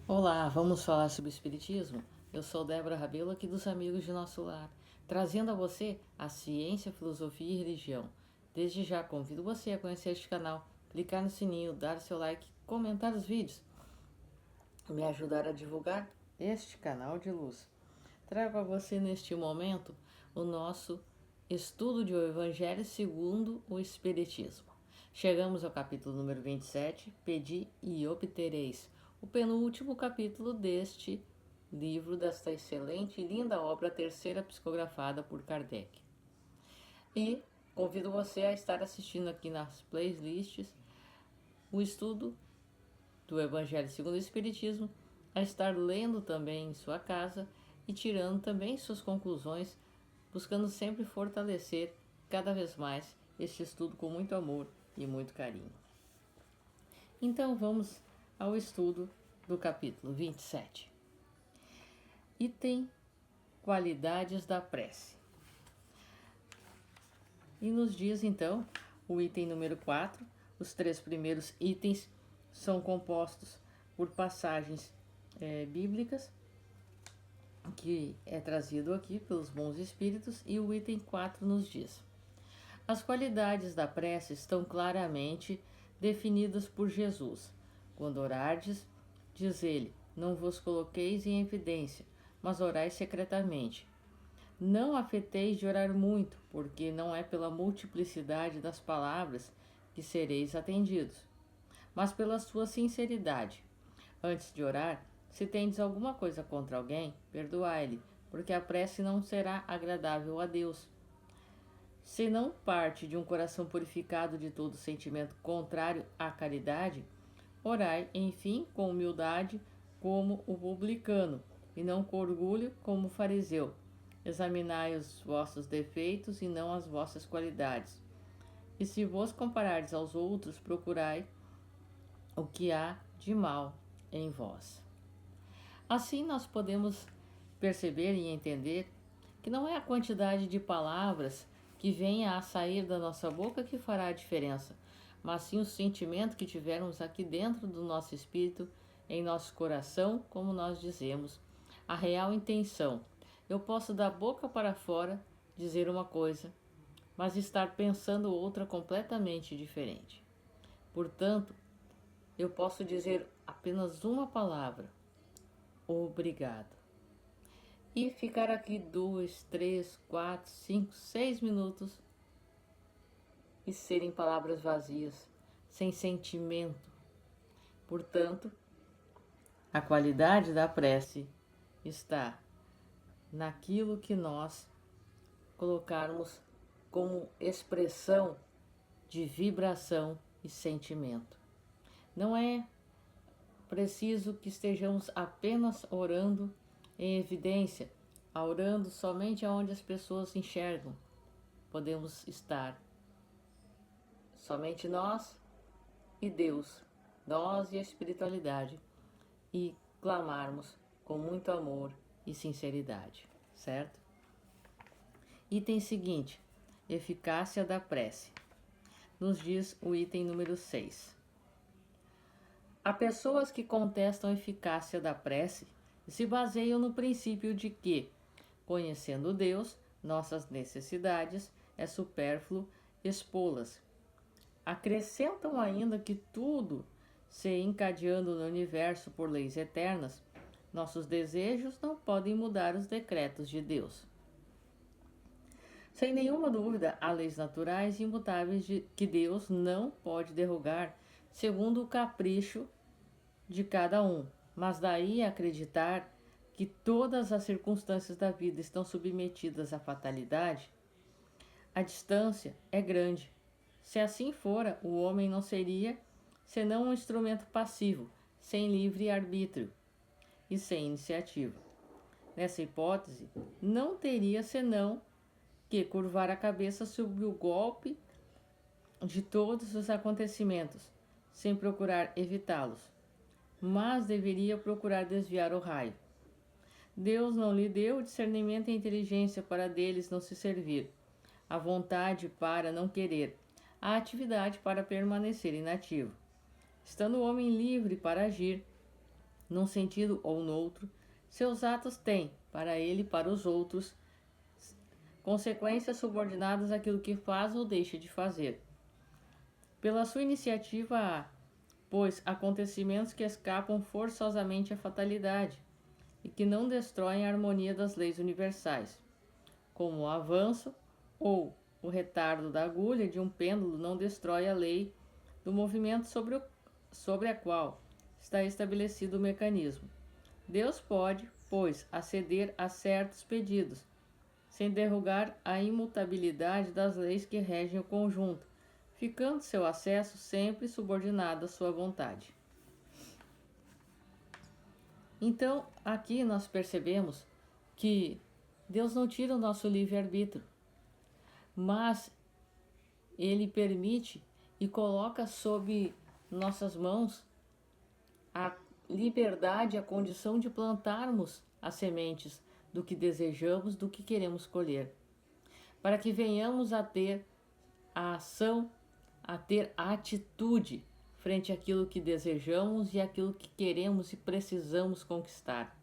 Olá, vamos falar sobre Espiritismo? Eu sou Débora Rabelo, aqui dos Amigos de Nosso Lar, trazendo a você a ciência, filosofia e religião. Desde já convido você a conhecer este canal, clicar no sininho, dar seu like, comentar os vídeos, me ajudar a divulgar este canal de luz. Trago a você neste momento o nosso estudo de O Evangelho segundo o Espiritismo. Chegamos ao capítulo número 27, Pedi e Obtereis, o penúltimo capítulo deste livro, desta excelente e linda obra, terceira psicografada por Kardec. E convido você a estar assistindo aqui nas playlists o estudo do Evangelho segundo o Espiritismo, a estar lendo também em sua casa e tirando também suas conclusões, buscando sempre fortalecer cada vez mais este estudo com muito amor e muito carinho. Então vamos ao estudo do capítulo 27. Item Qualidades da Prece. E nos dias então, o item número 4, os 3 primeiros itens são compostos por passagens bíblicas, que é trazido aqui pelos bons espíritos, e o item 4 nos diz: as qualidades da prece estão claramente definidas por Jesus. Quando orardes, diz ele, não vos coloqueis em evidência, mas orai secretamente. Não afeteis de orar muito, porque não é pela multiplicidade das palavras que sereis atendidos, mas pela sua sinceridade. Antes de orar, se tendes alguma coisa contra alguém, perdoai-lhe, porque a prece não será agradável a Deus. Se não parte de um coração purificado de todo sentimento contrário à caridade, orai, enfim, com humildade, como o publicano, e não com orgulho, como o fariseu. Examinai os vossos defeitos e não as vossas qualidades. E se vos comparardes aos outros, procurai o que há de mal em vós. Assim nós podemos perceber e entender que não é a quantidade de palavras que venha a sair da nossa boca que fará a diferença, mas sim o sentimento que tivermos aqui dentro do nosso espírito, em nosso coração, como nós dizemos, a real intenção. Eu posso da boca para fora dizer uma coisa, mas estar pensando outra completamente diferente. Portanto, eu posso dizer apenas uma palavra: obrigado. E ficar aqui 2, 3, 4, 5, 6 minutos e serem palavras vazias, sem sentimento. Portanto, a qualidade da prece está naquilo que nós colocarmos como expressão de vibração e sentimento. Não é preciso que estejamos apenas orando em evidência, orando somente aonde as pessoas enxergam. Podemos estar somente nós e Deus, nós e a espiritualidade, e clamarmos com muito amor e sinceridade, certo? Item seguinte, eficácia da prece. Nos diz o item número 6. Há pessoas que contestam a eficácia da prece e se baseiam no princípio de que, conhecendo Deus, nossas necessidades, é supérfluo expô-las. Acrescentam ainda que tudo se encadeando no universo por leis eternas, nossos desejos não podem mudar os decretos de Deus. Sem nenhuma dúvida, há leis naturais e imutáveis que Deus não pode derrogar segundo o capricho de cada um, mas daí a acreditar que todas as circunstâncias da vida estão submetidas à fatalidade, a distância é grande. Se assim fora, o homem não seria senão um instrumento passivo, sem livre arbítrio e sem iniciativa. Nessa hipótese, não teria senão que curvar a cabeça sob o golpe de todos os acontecimentos, sem procurar evitá-los, mas deveria procurar desviar o raio. Deus não lhe deu discernimento e inteligência para deles não se servir, a vontade para não querer, a atividade para permanecer inativo. Estando o homem livre para agir, num sentido ou no outro, seus atos têm, para ele e para os outros, consequências subordinadas àquilo que faz ou deixa de fazer. Pela sua iniciativa há, pois, acontecimentos que escapam forçosamente à fatalidade e que não destroem a harmonia das leis universais, como o avanço ou o retardo da agulha de um pêndulo não destrói a lei do movimento sobre a qual está estabelecido o mecanismo. Deus pode, pois, aceder a certos pedidos, sem derrubar a imutabilidade das leis que regem o conjunto, ficando seu acesso sempre subordinado à sua vontade. Então, aqui nós percebemos que Deus não tira o nosso livre-arbítrio, mas Ele permite e coloca sob nossas mãos a liberdade, a condição de plantarmos as sementes do que desejamos, do que queremos colher, para que venhamos a ter a ação, a ter a atitude frente àquilo que desejamos e àquilo que queremos e precisamos conquistar.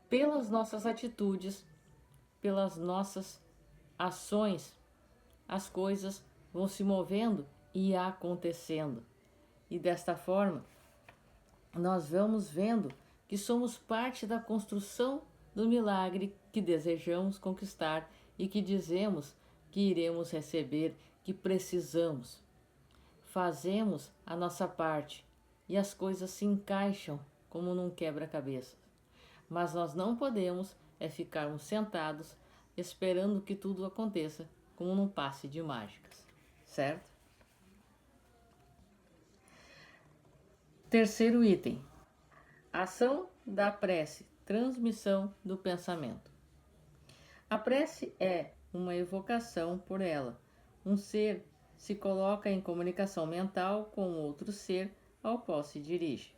Pelas nossas atitudes, pelas nossas ações, as coisas vão se movendo e acontecendo. E desta forma, nós vamos vendo que somos parte da construção do milagre que desejamos conquistar e que dizemos que iremos receber, que precisamos. Fazemos a nossa parte e as coisas se encaixam como num quebra-cabeça. Mas nós não podemos ficarmos sentados esperando que tudo aconteça como num passe de mágicas, certo? Terceiro item: ação da prece, transmissão do pensamento. A prece é uma evocação por ela. Um ser se coloca em comunicação mental com outro ser ao qual se dirige.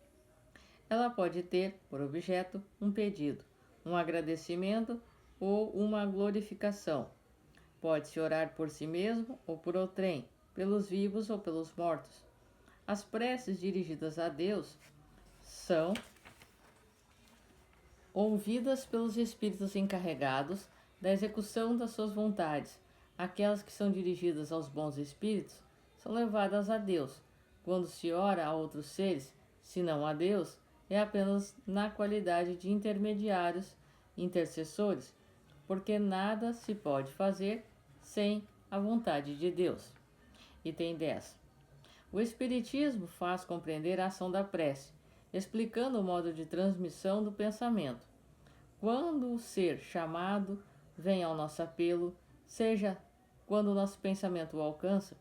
Ela pode ter por objeto um pedido, um agradecimento ou uma glorificação. Pode-se orar por si mesmo ou por outrem, pelos vivos ou pelos mortos. As preces dirigidas a Deus são ouvidas pelos espíritos encarregados da execução das suas vontades. Aquelas que são dirigidas aos bons espíritos são levadas a Deus. Quando se ora a outros seres, se não a Deus, é apenas na qualidade de intermediários, intercessores, porque nada se pode fazer sem a vontade de Deus. Item 10. O Espiritismo faz compreender a ação da prece, explicando o modo de transmissão do pensamento. Quando o ser chamado vem ao nosso apelo, seja quando o nosso pensamento o alcança,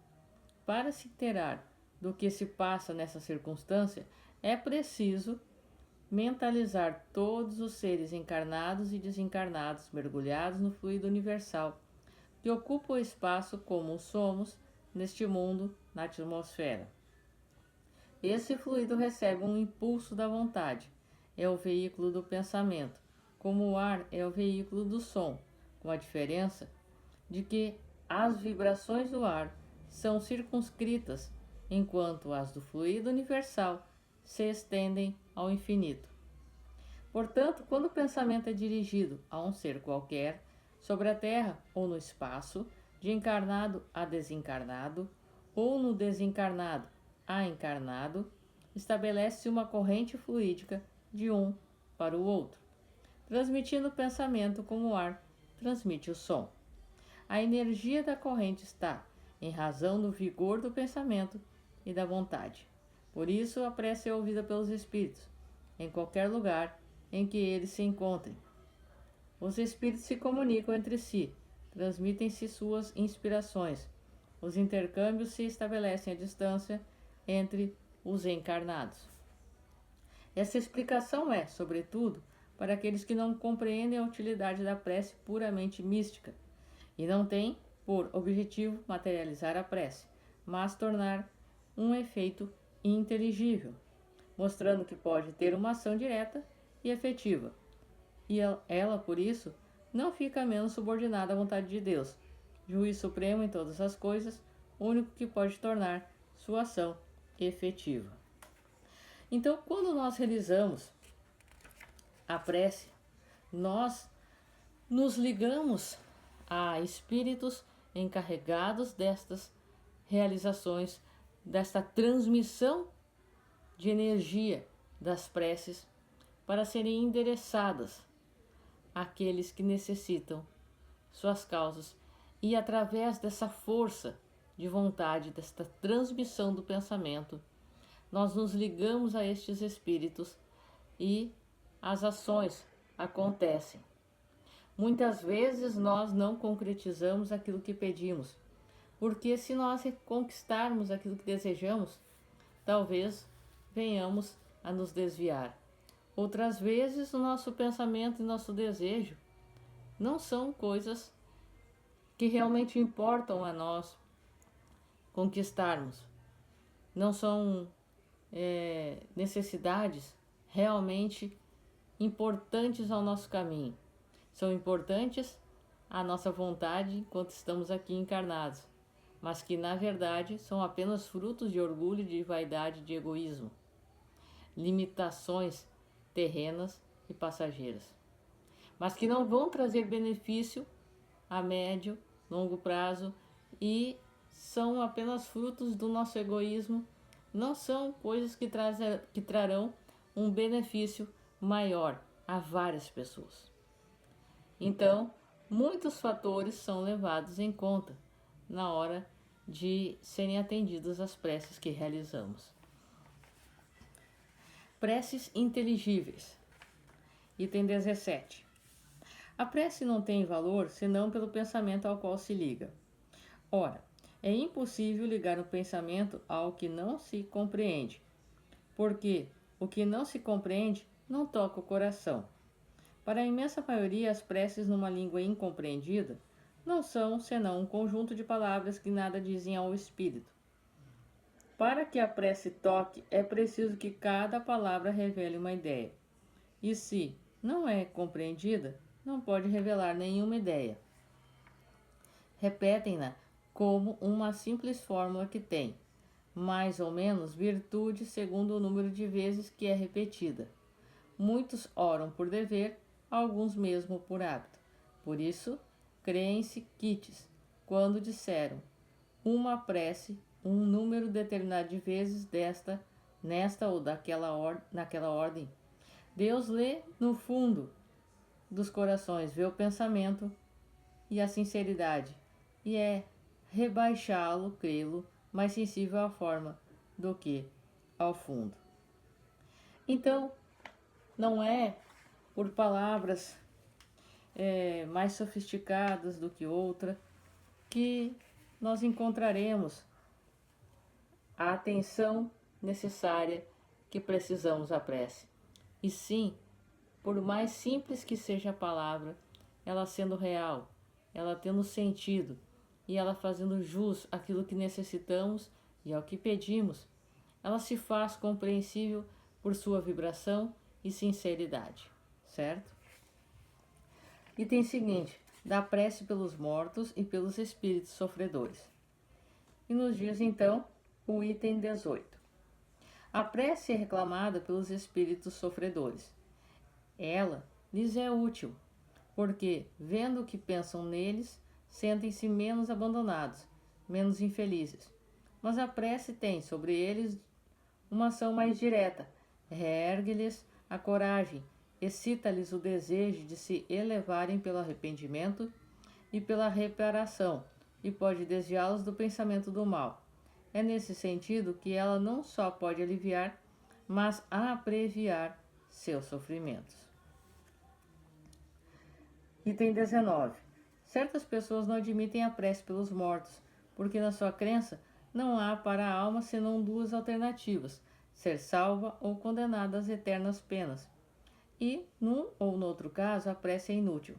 para se inteirar do que se passa nessa circunstância, é preciso mentalizar todos os seres encarnados e desencarnados mergulhados no fluido universal, que ocupa o espaço como somos neste mundo, na atmosfera. Esse fluido recebe um impulso da vontade, é o veículo do pensamento, como o ar é o veículo do som, com a diferença de que as vibrações do ar são circunscritas, enquanto as do fluido universal se estendem ao infinito. Portanto, quando o pensamento é dirigido a um ser qualquer, sobre a Terra ou no espaço, de encarnado a desencarnado, ou no desencarnado a encarnado, estabelece-se uma corrente fluídica de um para o outro, transmitindo o pensamento como o ar transmite o som. A energia da corrente está em razão do vigor do pensamento e da vontade. Por isso, a prece é ouvida pelos espíritos, em qualquer lugar em que eles se encontrem. Os espíritos se comunicam entre si, transmitem-se suas inspirações. Os intercâmbios se estabelecem à distância entre os encarnados. Essa explicação é, sobretudo, para aqueles que não compreendem a utilidade da prece puramente mística e não têm por objetivo materializar a prece, mas tornar um efeito inteligível, mostrando que pode ter uma ação direta e efetiva. E ela, por isso, não fica menos subordinada à vontade de Deus, juiz supremo em todas as coisas, único que pode tornar sua ação efetiva. Então, quando nós realizamos a prece, nós nos ligamos a espíritos encarregados destas realizações, desta transmissão de energia das preces para serem endereçadas àqueles que necessitam suas causas, e através dessa força de vontade, desta transmissão do pensamento, nós nos ligamos a estes espíritos e as ações acontecem. Muitas vezes nós não concretizamos aquilo que pedimos, porque se nós conquistarmos aquilo que desejamos, talvez venhamos a nos desviar. Outras vezes o nosso pensamento e nosso desejo não são coisas que realmente importam a nós conquistarmos. Não são necessidades realmente importantes ao nosso caminho. São importantes à nossa vontade enquanto estamos aqui encarnados, mas que na verdade são apenas frutos de orgulho, de vaidade, de egoísmo, limitações terrenas e passageiras, mas que não vão trazer benefício a médio, longo prazo e são apenas frutos do nosso egoísmo, não são coisas que trarão um benefício maior a várias pessoas. Então, muitos fatores são levados em conta na hora de serem atendidas as preces que realizamos. Preces inteligíveis. Item 17. A prece não tem valor senão pelo pensamento ao qual se liga. Ora, é impossível ligar o pensamento ao que não se compreende, porque o que não se compreende não toca o coração. Para a imensa maioria, as preces numa língua incompreendida não são senão um conjunto de palavras que nada dizem ao espírito. Para que a prece toque, é preciso que cada palavra revele uma ideia. E se não é compreendida, não pode revelar nenhuma ideia. Repetem-na como uma simples fórmula que tem, mais ou menos, virtude segundo o número de vezes que é repetida. Muitos oram por dever, alguns mesmo por hábito. Por isso, creem-se quites, quando disseram uma prece, um número determinado de vezes nesta ou naquela ordem. Deus lê no fundo dos corações, vê o pensamento e a sinceridade, e é rebaixá-lo, crê-lo, mais sensível à forma do que ao fundo. Então, não é por palavras mais sofisticadas do que outra que nós encontraremos a atenção necessária que precisamos à prece. E sim, por mais simples que seja a palavra, ela sendo real, ela tendo sentido e ela fazendo jus àquilo que necessitamos e ao que pedimos, ela se faz compreensível por sua vibração e sinceridade, certo? Item seguinte, da prece pelos mortos e pelos espíritos sofredores. E nos diz então o item 18. A prece é reclamada pelos espíritos sofredores. Ela lhes é útil, porque, vendo o que pensam neles, sentem-se menos abandonados, menos infelizes. Mas a prece tem sobre eles uma ação mais direta, reergue-lhes a coragem, excita-lhes o desejo de se elevarem pelo arrependimento e pela reparação, e pode desviá-los do pensamento do mal. É nesse sentido que ela não só pode aliviar, mas abreviar seus sofrimentos. Item 19. Certas pessoas não admitem a prece pelos mortos, porque na sua crença não há para a alma senão duas alternativas: ser salva ou condenada às eternas penas. E, num ou no outro caso, a prece é inútil.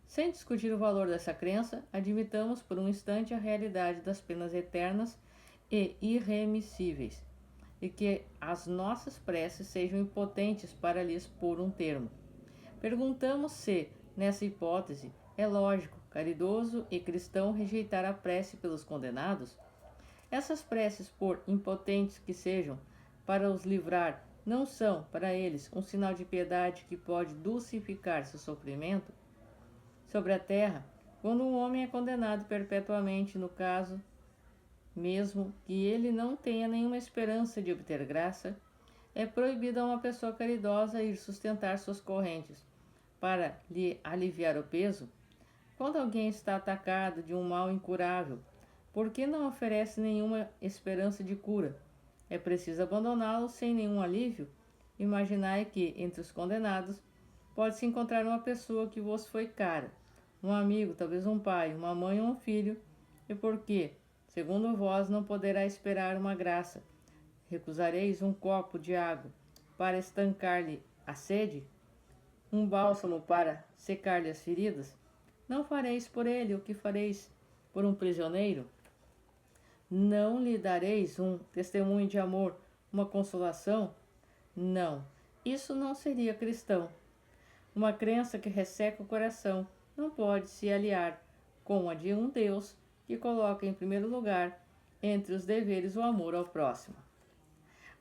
Sem discutir o valor dessa crença, admitamos por um instante a realidade das penas eternas e irremissíveis, e que as nossas preces sejam impotentes para lhes pôr um termo. Perguntamos se, nessa hipótese, é lógico, caridoso e cristão rejeitar a prece pelos condenados? Essas preces, por impotentes que sejam, para os livrar não são, para eles, um sinal de piedade que pode dulcificar seu sofrimento? Sobre a terra, quando um homem é condenado perpetuamente, no caso, mesmo que ele não tenha nenhuma esperança de obter graça, é proibido a uma pessoa caridosa ir sustentar suas correntes para lhe aliviar o peso? Quando alguém está atacado de um mal incurável, por que não oferece nenhuma esperança de cura? É preciso abandoná-lo sem nenhum alívio? Imaginai que, entre os condenados, pode-se encontrar uma pessoa que vos foi cara, um amigo, talvez um pai, uma mãe ou um filho, e por que, segundo vós, não poderá esperar uma graça? Recusareis um copo de água para estancar-lhe a sede? Um bálsamo para secar-lhe as feridas? Não fareis por ele o que fareis por um prisioneiro? Não lhe dareis um testemunho de amor, uma consolação? Não, isso não seria cristão. Uma crença que resseca o coração não pode se aliar com a de um Deus que coloca em primeiro lugar, entre os deveres, o amor ao próximo.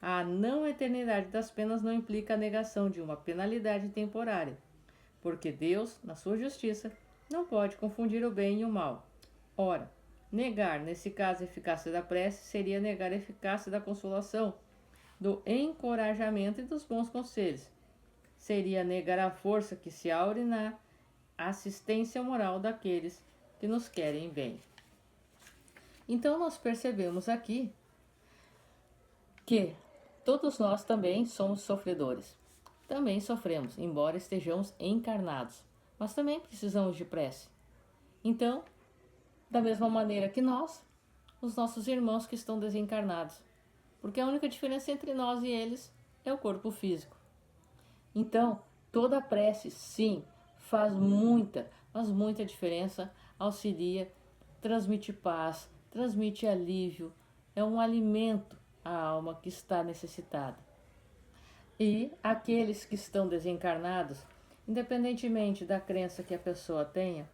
A não eternidade das penas não implica a negação de uma penalidade temporária, porque Deus, na sua justiça, não pode confundir o bem e o mal. Ora, negar, nesse caso, a eficácia da prece seria negar a eficácia da consolação, do encorajamento e dos bons conselhos. Seria negar a força que se aure na assistência moral daqueles que nos querem bem. Então nós percebemos aqui que todos nós também somos sofredores. Também sofremos, embora estejamos encarnados, mas também precisamos de prece. Então, da mesma maneira que nós, os nossos irmãos que estão desencarnados, porque a única diferença entre nós e eles é o corpo físico. Então, toda prece, sim, faz muita diferença, auxilia, transmite paz, transmite alívio, é um alimento à alma que está necessitada. E aqueles que estão desencarnados, independentemente da crença que a pessoa tenha,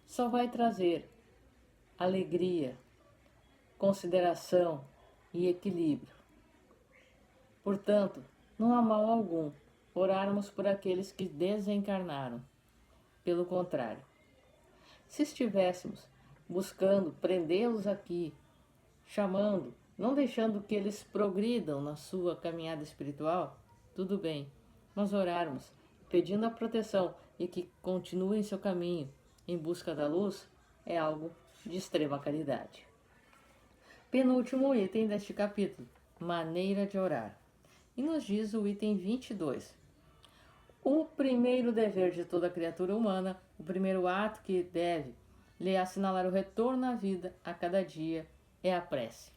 só vai trazer alegria, consideração e equilíbrio. Portanto, não há mal algum orarmos por aqueles que desencarnaram. Pelo contrário, se estivéssemos buscando prendê-los aqui, chamando, não deixando que eles progridam na sua caminhada espiritual, tudo bem, mas orarmos, pedindo a proteção e que continuem seu caminho em busca da luz, é algo de extrema caridade. Penúltimo item deste capítulo, maneira de orar. E nos diz o item 22. O primeiro dever de toda criatura humana, o primeiro ato que deve lhe assinalar o retorno à vida a cada dia, é a prece.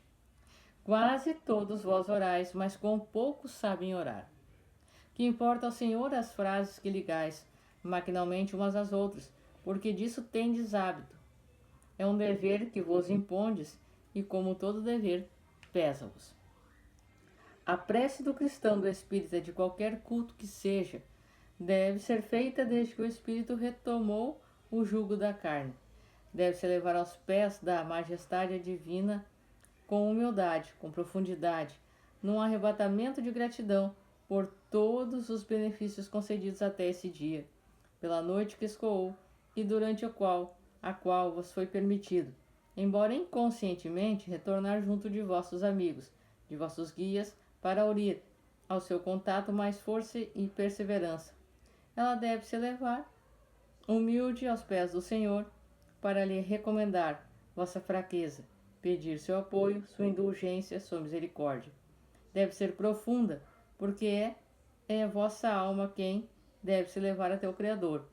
Quase todos vós orais, mas com poucos sabem orar. Que importa ao Senhor as frases que ligais maquinalmente umas às outras, porque disso tendes hábito. É um dever que vos impondes, e como todo dever, pesa-vos. A prece do cristão, do espírita, de qualquer culto que seja, deve ser feita desde que o espírito retomou o jugo da carne. Deve-se levar aos pés da majestade divina com humildade, com profundidade, num arrebatamento de gratidão por todos os benefícios concedidos até esse dia, pela noite que escoou e durante a qual vos foi permitido, embora inconscientemente, retornar junto de vossos amigos, de vossos guias, para unir ao seu contato mais força e perseverança. Ela deve se levar, humilde, aos pés do Senhor, para lhe recomendar vossa fraqueza, pedir seu apoio, sua indulgência, sua misericórdia. Deve ser profunda, porque é vossa alma quem deve se levar até o Criador,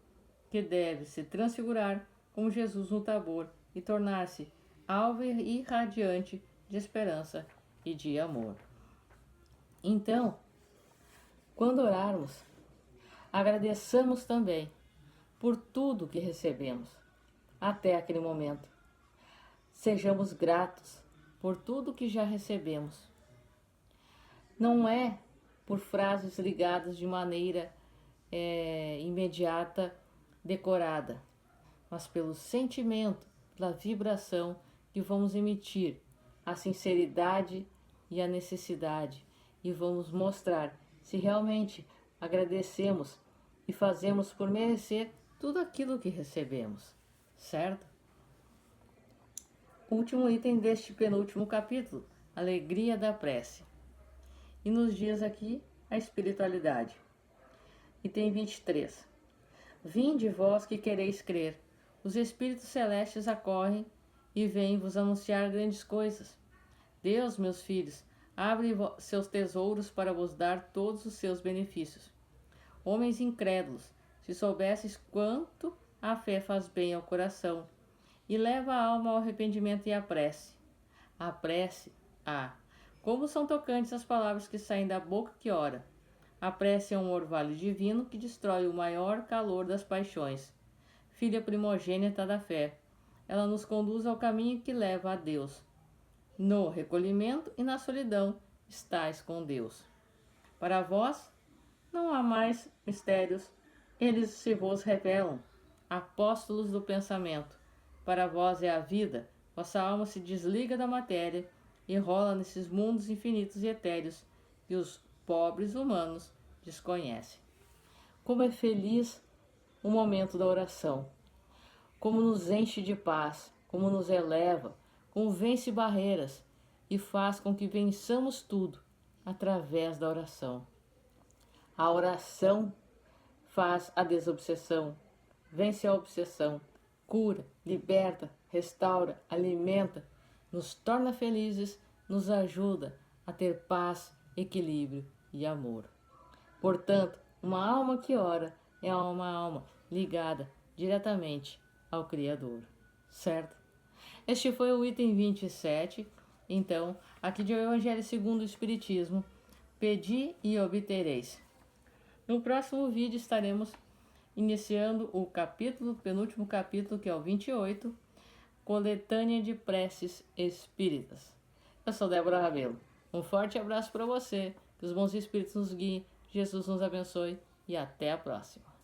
que deve se transfigurar como Jesus no Tabor e tornar-se alva e radiante de esperança e de amor. Então, quando orarmos, agradeçamos também por tudo que recebemos até aquele momento. Sejamos gratos por tudo que já recebemos. Não é por frases ligadas de maneira imediata, decorada, mas pelo sentimento, pela vibração que vamos emitir, a sinceridade e a necessidade e vamos mostrar se realmente agradecemos e fazemos por merecer tudo aquilo que recebemos, certo? Último item deste penúltimo capítulo, alegria da prece. E nos diz aqui a espiritualidade. Item 23. Vinde vós que quereis crer, os espíritos celestes acorrem e vêm vos anunciar grandes coisas. Deus, meus filhos, abre seus tesouros para vos dar todos os seus benefícios. Homens incrédulos, se soubesses quanto a fé faz bem ao coração e leva a alma ao arrependimento e à prece. A prece, como são tocantes as palavras que saem da boca que ora. A prece é um orvalho divino que destrói o maior calor das paixões. Filha primogênita da fé, ela nos conduz ao caminho que leva a Deus. No recolhimento e na solidão estais com Deus. Para vós não há mais mistérios, eles se vos revelam. Apóstolos do pensamento, para vós é a vida, vossa alma se desliga da matéria e rola nesses mundos infinitos e etéreos que os pobres humanos desconhecem. Como é feliz o momento da oração, como nos enche de paz, como nos eleva, como vence barreiras e faz com que vençamos tudo através da oração. A oração faz a desobsessão, vence a obsessão, cura, liberta, restaura, alimenta, nos torna felizes, nos ajuda a ter paz, equilíbrio e amor. Portanto, uma alma que ora é uma alma ligada diretamente ao Criador, certo? Este foi o item 27, então, aqui de O Evangelho segundo o Espiritismo, pedi e obtereis. No próximo vídeo estaremos iniciando o penúltimo capítulo, que é o 28, Coletânea de Preces Espíritas. Eu sou Débora Rabelo. Um forte abraço para você, que os bons espíritos nos guiem, Jesus nos abençoe e até a próxima.